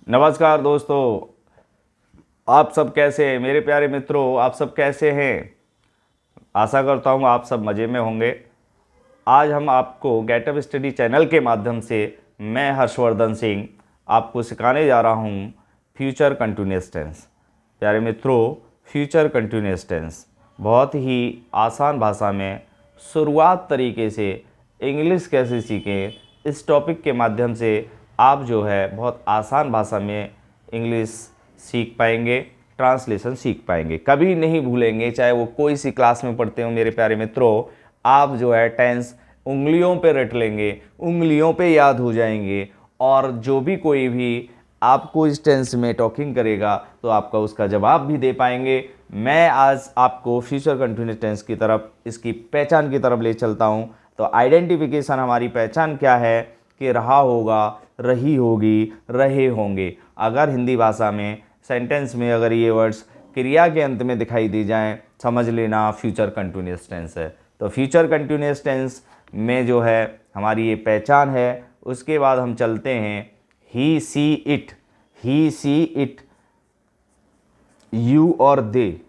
नमस्कार दोस्तों, आप सब कैसे हैं? मेरे प्यारे मित्रों, आप सब कैसे हैं? आशा करता हूँ आप सब मज़े में होंगे। आज हम आपको गेटअप स्टडी चैनल के माध्यम से मैं हर्षवर्धन सिंह आपको सिखाने जा रहा हूँ फ्यूचर कंटिन्यूअस टेंस। प्यारे मित्रों, फ्यूचर कंटिन्यूअस टेंस बहुत ही आसान भाषा में शुरुआत तरीके से इंग्लिश कैसे सीखें, इस टॉपिक के माध्यम से आप जो है बहुत आसान भाषा में इंग्लिश सीख पाएंगे, ट्रांसलेशन सीख पाएंगे। कभी नहीं भूलेंगे, चाहे वो कोई सी क्लास में पढ़ते हो मेरे प्यारे मित्रों, आप जो है टेंस उंगलियों पे रट लेंगे, उंगलियों पे याद हो जाएंगे। और जो भी कोई भी आपको इस टेंस में टॉकिंग करेगा तो आपका उसका जवाब भी दे पाएंगे। मैं आज आपको फ्यूचर कंटिन्यूअस टेंस की तरफ, इसकी पहचान की तरफ ले चलता हूँ। तो आइडेंटिफिकेशन, हमारी पहचान क्या है कि रहा होगा, रही होगी, रहे होंगे। अगर हिंदी भाषा में सेंटेंस में अगर ये वर्ड्स क्रिया के अंत में दिखाई दी जाएं, समझ लेना फ्यूचर कंटिन्यूअस टेंस है। तो फ्यूचर कंटिन्यूअस टेंस में जो है हमारी ये पहचान है। उसके बाद हम चलते हैं he she it, he she it, you और दे,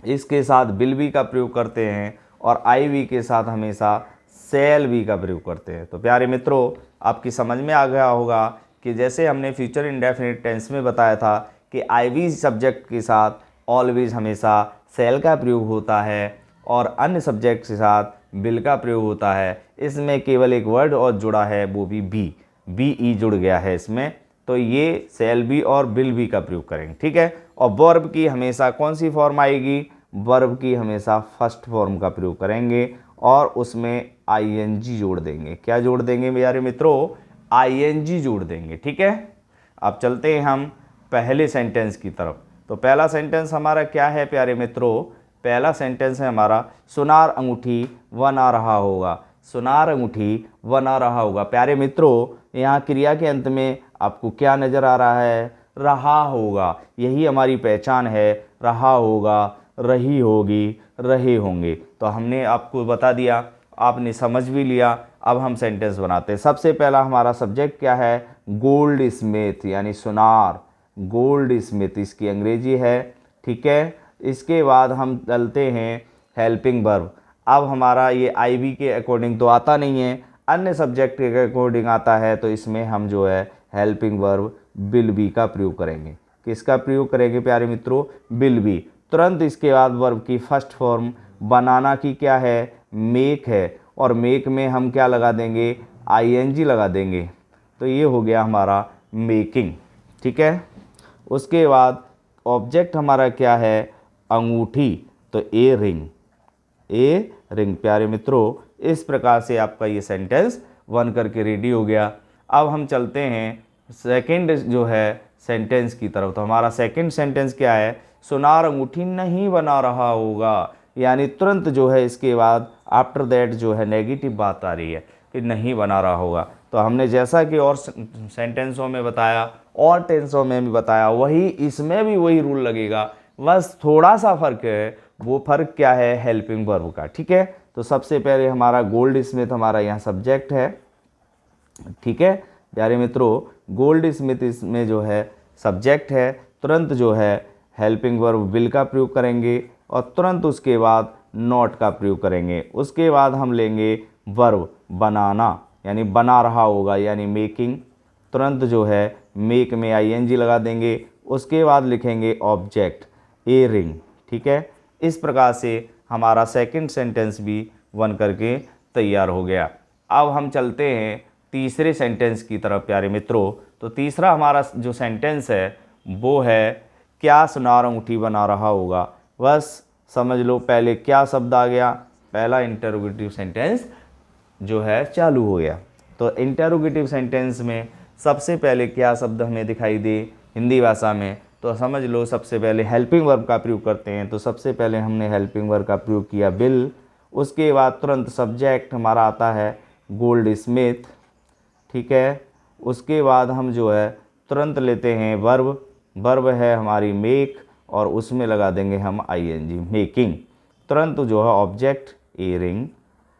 इसके साथ विल बी का प्रयोग करते हैं और आई वी के साथ हमेशा सेल बी का प्रयोग करते हैं। तो प्यारे मित्रों, आपकी समझ में आ गया होगा कि जैसे हमने फ्यूचर इंडेफिनिट टेंस में बताया था कि आई वी सब्जेक्ट के साथ ऑलवेज हमेशा सेल का प्रयोग होता है और अन्य सब्जेक्ट के साथ विल का प्रयोग होता है। इसमें केवल एक वर्ड और जुड़ा है, वो भी बी, बी ई जुड़ गया है इसमें। तो ये सेल बी और विल बी का प्रयोग करेंगे, ठीक है। और वर्ब की हमेशा कौन सी फॉर्म आएगी? वर्ब की हमेशा फर्स्ट फॉर्म का प्रयोग करेंगे और उसमें आईएनजी जोड़ देंगे। क्या जोड़ देंगे मेरे मित्रों? आईएनजी जोड़ देंगे, ठीक है। अब चलते हैं हम पहले सेंटेंस की तरफ। तो पहला सेंटेंस हमारा क्या है प्यारे मित्रों? पहला सेंटेंस है हमारा, सुनार अंगूठी वन आ रहा होगा। सुनार अंगूठी वन आ रहा होगा। प्यारे मित्रों, यहाँ क्रिया के अंत में आपको क्या नज़र आ रहा है? रहा होगा। यही हमारी पहचान है, रहा होगा, रही होगी, रहे होंगे। तो हमने आपको बता दिया, आपने समझ भी लिया। अब हम सेंटेंस बनाते हैं। सबसे पहला हमारा सब्जेक्ट क्या है? गोल्ड स्मिथ, यानी सुनार। गोल्ड स्मिथ इसकी अंग्रेजी है, ठीक है। इसके बाद हम चलते हैं हेल्पिंग वर्ब। अब हमारा ये आईवी के अकॉर्डिंग तो आता नहीं है, अन्य सब्जेक्ट के अकॉर्डिंग आता है। तो इसमें हम जो है हेल्पिंग वर्ब विल बी का प्रयोग करेंगे। किसका प्रयोग करेंगे प्यारे मित्रों? Will be. तुरंत इसके बाद वर्ब की फर्स्ट फॉर्म बनाना की क्या है? मेक है। और मेक में हम क्या लगा देंगे? आईएनजी लगा देंगे। तो ये हो गया हमारा मेकिंग, ठीक है। उसके बाद ऑब्जेक्ट हमारा क्या है? अंगूठी। तो ए रिंग, ए रिंग। प्यारे मित्रों, इस प्रकार से आपका ये सेंटेंस बन करके रेडी हो गया। अब हम चलते हैं सेकंड जो है सेंटेंस की तरफ। तो हमारा सेकंड सेंटेंस क्या है? सुनार अंगूठी नहीं बना रहा होगा। यानी तुरंत जो है इसके बाद आफ्टर दैट जो है नेगेटिव बात आ रही है कि नहीं बना रहा होगा। तो हमने जैसा कि और सेंटेंसों में बताया और टेंसों में भी बताया, वही इसमें भी वही रूल लगेगा। बस थोड़ा सा फर्क है। वो फर्क क्या है? हेल्पिंग वर्ब का, ठीक है। तो सबसे पहले हमारा गोल्ड स्मिथ हमारा यहाँ सब्जेक्ट है, ठीक है प्यारे मित्रों। गोल्ड स्मिथ इसमें जो है सब्जेक्ट है। तुरंत जो है हेल्पिंग वर्ब विल का प्रयोग करेंगे और तुरंत उसके बाद नॉट का प्रयोग करेंगे। उसके बाद हम लेंगे वर्ब बनाना, यानी बना रहा होगा, यानी मेकिंग। तुरंत जो है मेक में आईएनजी लगा देंगे। उसके बाद लिखेंगे ऑब्जेक्ट ए रिंग, ठीक है। इस प्रकार से हमारा सेकंड सेंटेंस भी बन करके तैयार हो गया। अब हम चलते हैं तीसरे सेंटेंस की तरफ प्यारे मित्रों। तो तीसरा हमारा जो सेंटेंस है वो है, क्या सुनार अंगूठी बना रहा होगा। बस समझ लो पहले क्या शब्द आ गया? पहला इंटरोगेटिव सेंटेंस जो है चालू हो गया। तो इंटरोगेटिव सेंटेंस में सबसे पहले क्या शब्द हमें दिखाई दे हिंदी भाषा में? तो समझ लो सबसे पहले हेल्पिंग वर्ब का प्रयोग करते हैं। तो सबसे पहले हमने हेल्पिंग वर्ब का प्रयोग किया विल। उसके बाद तुरंत सब्जेक्ट हमारा आता है गोल्ड स्मिथ, ठीक है। उसके बाद हम जो है तुरंत लेते हैं वर्ब। वर्ब है हमारी मेक और उसमें लगा देंगे हम आईएनजी, मेकिंग। तुरंत जो है ऑब्जेक्ट ए रिंग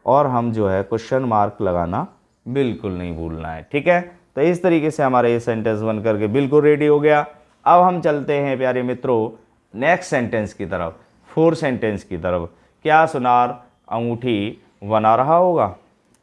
और हम जो है क्वेश्चन मार्क लगाना बिल्कुल नहीं भूलना है, ठीक है। तो इस तरीके से हमारा ये सेंटेंस बन करके बिल्कुल रेडी हो गया। अब हम चलते हैं प्यारे मित्रों नेक्स्ट सेंटेंस की तरफ, फोर्थ सेंटेंस की तरफ। क्या सुनार अंगूठी बना रहा होगा?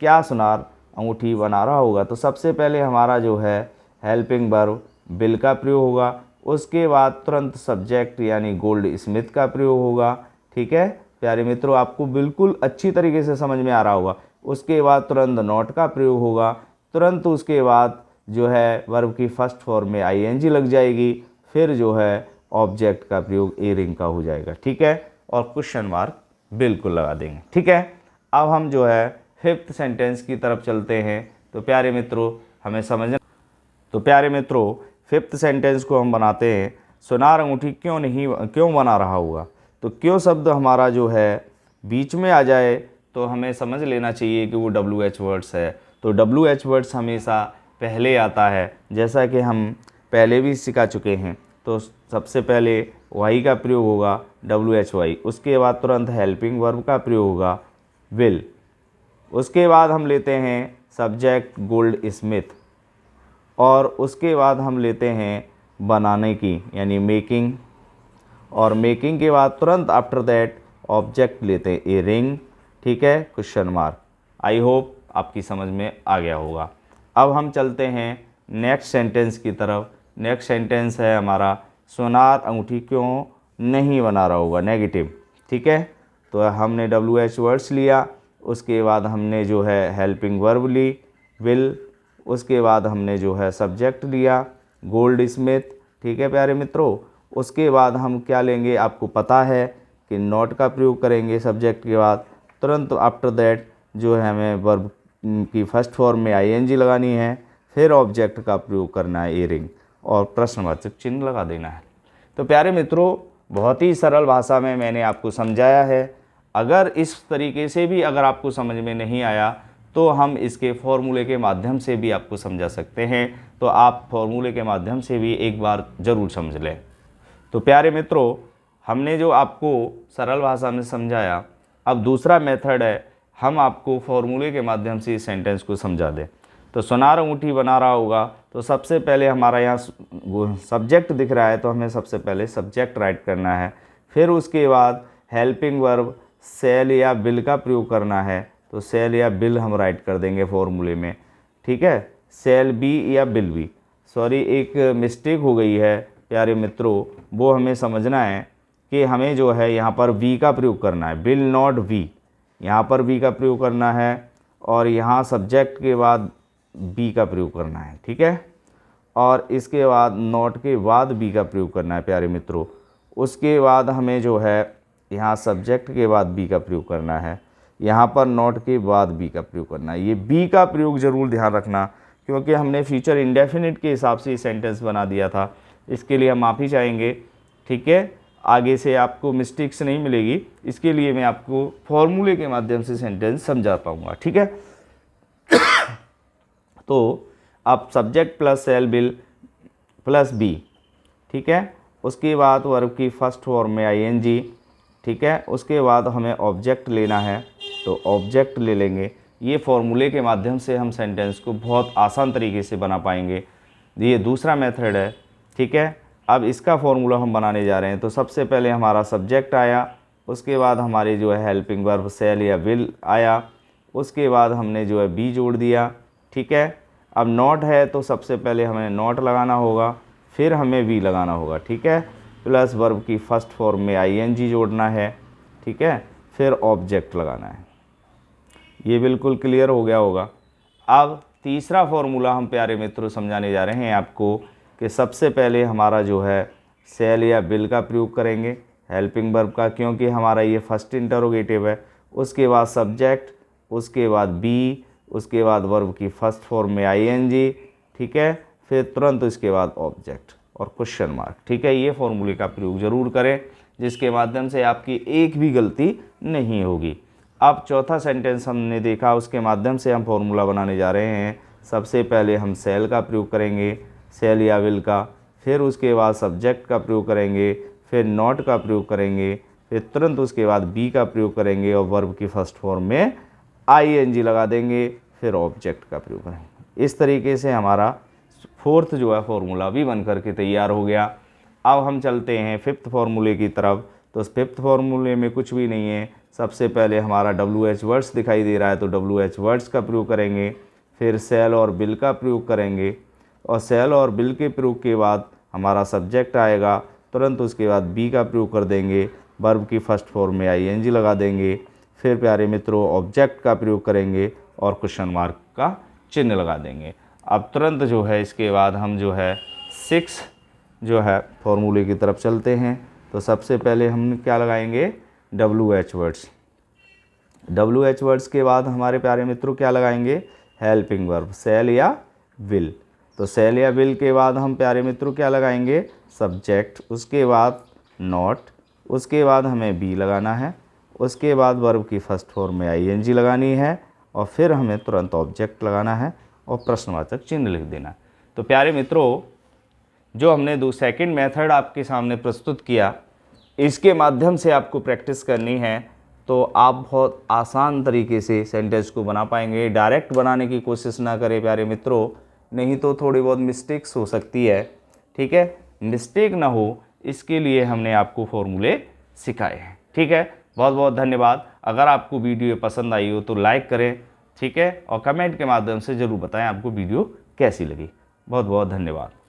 क्या सुनार अंगूठी बना रहा होगा? तो सबसे पहले हमारा जो है हेल्पिंग वर्ब बिल का प्रयोग होगा, उसके बाद तुरंत सब्जेक्ट यानी गोल्ड स्मिथ का प्रयोग होगा। ठीक है प्यारे मित्रों, आपको बिल्कुल अच्छी तरीके से समझ में आ रहा होगा। उसके बाद तुरंत नॉट का प्रयोग होगा, तुरंत उसके बाद जो है वर्ब की फर्स्ट फॉर्म में आईएनजी लग जाएगी, फिर जो है ऑब्जेक्ट का प्रयोग ए रिंग का हो जाएगा। ठीक है, और क्वेश्चन मार्क बिल्कुल लगा देंगे। ठीक है, अब हम जो है फिफ्थ सेंटेंस की तरफ चलते हैं। तो प्यारे मित्रों हमें समझना, तो प्यारे मित्रों फिफ्थ सेंटेंस को हम बनाते हैं, सुनार अंगूठी क्यों बना रहा होगा। तो क्यों शब्द हमारा जो है बीच में आ जाए तो हमें समझ लेना चाहिए कि वो WH वर्ड्स है। तो WH वर्ड्स हमेशा पहले आता है, जैसा कि हम पहले भी सिखा चुके हैं। तो सबसे पहले वाई का प्रयोग होगा WHY, उसके बाद तुरंत हेल्पिंग वर्ब का प्रयोग होगा विल, उसके बाद हम लेते हैं सब्जेक्ट गोल्ड स्मिथ, और उसके बाद हम लेते हैं बनाने की यानी मेकिंग, और मेकिंग के बाद तुरंत आफ्टर दैट ऑब्जेक्ट लेते हैं ए रिंग। ठीक है, क्वेश्चन मार्क। आई होप आपकी समझ में आ गया होगा। अब हम चलते हैं नेक्स्ट सेंटेंस की तरफ। नेक्स्ट सेंटेंस है हमारा सोनार अंगूठी क्यों नहीं बना रहा होगा, नेगेटिव। ठीक है, तो हमने WH वर्ड्स लिया, उसके बाद हमने जो है हेल्पिंग वर्ब ली विल, उसके बाद हमने जो है सब्जेक्ट लिया गोल्ड स्मिथ। ठीक है प्यारे मित्रों, उसके बाद हम क्या लेंगे, आपको पता है कि नॉट का प्रयोग करेंगे सब्जेक्ट के बाद, तुरंत आफ्टर दैट जो है हमें वर्ब की फर्स्ट फॉर्म में आईएनजी लगानी है, फिर ऑब्जेक्ट का प्रयोग करना है ए रिंग, और प्रश्नवाचक चिन्ह लगा देना है। तो प्यारे मित्रों बहुत ही सरल भाषा में मैंने आपको समझाया है। अगर इस तरीके से भी अगर आपको समझ में नहीं आया तो हम इसके फॉर्मूले के माध्यम से भी आपको समझा सकते हैं। तो आप फॉर्मूले के माध्यम से भी एक बार ज़रूर समझ लें। तो प्यारे मित्रों हमने जो आपको सरल भाषा में समझाया, अब दूसरा मेथड है हम आपको फॉर्मूले के माध्यम से इस सेंटेंस को समझा दें। तो सोनार अंगूठी बना रहा होगा, तो सबसे पहले हमारा यहाँ सब्जेक्ट दिख रहा है, तो हमें सबसे पहले सब्जेक्ट राइट करना है, फिर उसके बाद हेल्पिंग वर्ब सेल या बिल का प्रयोग करना है। तो सेल या बिल हम राइट कर देंगे फॉर्मूले में। ठीक है, सेल बी या बिल बी, सॉरी एक मिस्टेक हो गई है प्यारे मित्रों, वो हमें समझना है कि हमें जो है यहाँ पर वी का प्रयोग करना है, बिल नॉट वी, यहाँ पर वी का प्रयोग करना है, और यहाँ सब्जेक्ट के बाद बी का प्रयोग करना है। ठीक है, और इसके बाद नॉट के बाद बी का प्रयोग करना है प्यारे मित्रों। उसके बाद हमें जो है यहाँ सब्जेक्ट के बाद बी का प्रयोग करना है, यहाँ पर नॉट के बाद बी का प्रयोग करना है। ये बी का प्रयोग ज़रूर ध्यान रखना, क्योंकि हमने फ्यूचर इंडेफिनिट के हिसाब से सेंटेंस बना दिया था, इसके लिए हम माफ़ी चाहेंगे। ठीक है, आगे से आपको मिस्टेक्स नहीं मिलेगी, इसके लिए मैं आपको फॉर्मूले के माध्यम से सेंटेंस समझा पाऊँगा। ठीक है, तो अब subject plus sell bill plus B. ठीक है, उसके बाद वर्ब की फर्स्ट फॉर्म में आईएनजी। ठीक है, उसके बाद हमें ऑब्जेक्ट लेना है, तो ऑब्जेक्ट ले लेंगे। ये फॉर्मूले के माध्यम से हम सेंटेंस को बहुत आसान तरीके से बना पाएंगे। ये दूसरा मेथड है। ठीक है, अब इसका फॉर्मूला हम बनाने जा रहे हैं। तो सबसे पहले हमारा सब्जेक्ट आया, उसके बाद हमारी जो है हेल्पिंग वर्ब सेल या विल आया, उसके बाद हमने जो है बी जोड़ दिया। ठीक है, अब नॉट है तो सबसे पहले हमें नॉट लगाना होगा, फिर हमें वी लगाना होगा। ठीक है, प्लस वर्ब की फर्स्ट फॉर्म में आईएनजी जोड़ना है। ठीक है, फिर ऑब्जेक्ट लगाना है। ये बिल्कुल क्लियर हो गया होगा। अब तीसरा फॉर्मूला हम प्यारे मित्रों समझाने जा रहे हैं आपको कि सबसे पहले हमारा जो है सेल या बिल का प्रयोग करेंगे हेल्पिंग वर्ब का, क्योंकि हमारा ये फर्स्ट इंटरोगेटिव है। उसके बाद सब्जेक्ट, उसके बाद बी, उसके बाद वर्ब की फर्स्ट फॉर्म में आईएनजी। ठीक है, फिर तुरंत उसके बाद ऑब्जेक्ट और क्वेश्चन मार्क। ठीक है, ये फॉर्मूले का प्रयोग ज़रूर करें, जिसके माध्यम से आपकी एक भी गलती नहीं होगी। अब चौथा सेंटेंस हमने देखा, उसके माध्यम से हम फॉर्मूला बनाने जा रहे हैं। सबसे पहले हम सेल का प्रयोग करेंगे, सेल या विल का, फिर उसके बाद सब्जेक्ट का प्रयोग करेंगे, फिर नॉट का प्रयोग करेंगे, फिर तुरंत उसके बाद बी का प्रयोग करेंगे और वर्ब की फर्स्ट फॉर्म में आईएनजी लगा देंगे, फिर ऑब्जेक्ट का प्रयोग करेंगे। इस तरीके से हमारा फोर्थ जो है फॉर्मूला भी बन करके तैयार हो गया। अब हम चलते हैं फिफ्थ फार्मूले की तरफ। तो फिफ्थ फार्मूले में कुछ भी नहीं है, सबसे पहले हमारा WH वर्ड्स दिखाई दे रहा है तो WH वर्ड्स का प्रयोग करेंगे, फिर सेल और बिल का प्रयोग करेंगे, और सेल और बिल के प्रयोग के बाद हमारा सब्जेक्ट आएगा, तुरंत उसके बाद बी का प्रयोग कर देंगे, वर्ब की फर्स्ट फॉर्म में ING लगा देंगे, फिर प्यारे मित्रों ऑब्जेक्ट का प्रयोग करेंगे और क्वेश्चन मार्क का चिन्ह लगा देंगे। अब तुरंत जो है इसके बाद हम जो है 6 जो है फॉर्मूले की तरफ चलते हैं। तो सबसे पहले हम क्या लगाएंगे, WH वर्ड्स। WH वर्ड्स के बाद हमारे प्यारे मित्रों क्या लगाएंगे, हेल्पिंग वर्ब, सेल या विल। तो सेल या विल के बाद हम प्यारे मित्रों क्या लगाएंगे, सब्जेक्ट, उसके बाद नॉट, उसके बाद हमें बी लगाना है, उसके बाद वर्ब की फर्स्ट फॉर्म में ING लगानी है, और फिर हमें तुरंत ऑब्जेक्ट लगाना है और प्रश्नवाचक चिन्ह लिख देना है। तो प्यारे मित्रों, जो हमने सेकंड मेथड आपके सामने प्रस्तुत किया, इसके माध्यम से आपको प्रैक्टिस करनी है तो आप बहुत आसान तरीके से सेंटेंस को बना पाएंगे। डायरेक्ट बनाने की कोशिश ना करें प्यारे मित्रों, नहीं तो थोड़ी बहुत मिस्टेक्स हो सकती है। ठीक है, मिस्टेक ना हो इसके लिए हमने आपको फॉर्मूले सिखाए हैं। ठीक है, बहुत बहुत धन्यवाद। अगर आपको वीडियो पसंद आई हो तो लाइक करें, ठीक है, और कमेंट के माध्यम से ज़रूर बताएं आपको वीडियो कैसी लगी। बहुत बहुत धन्यवाद।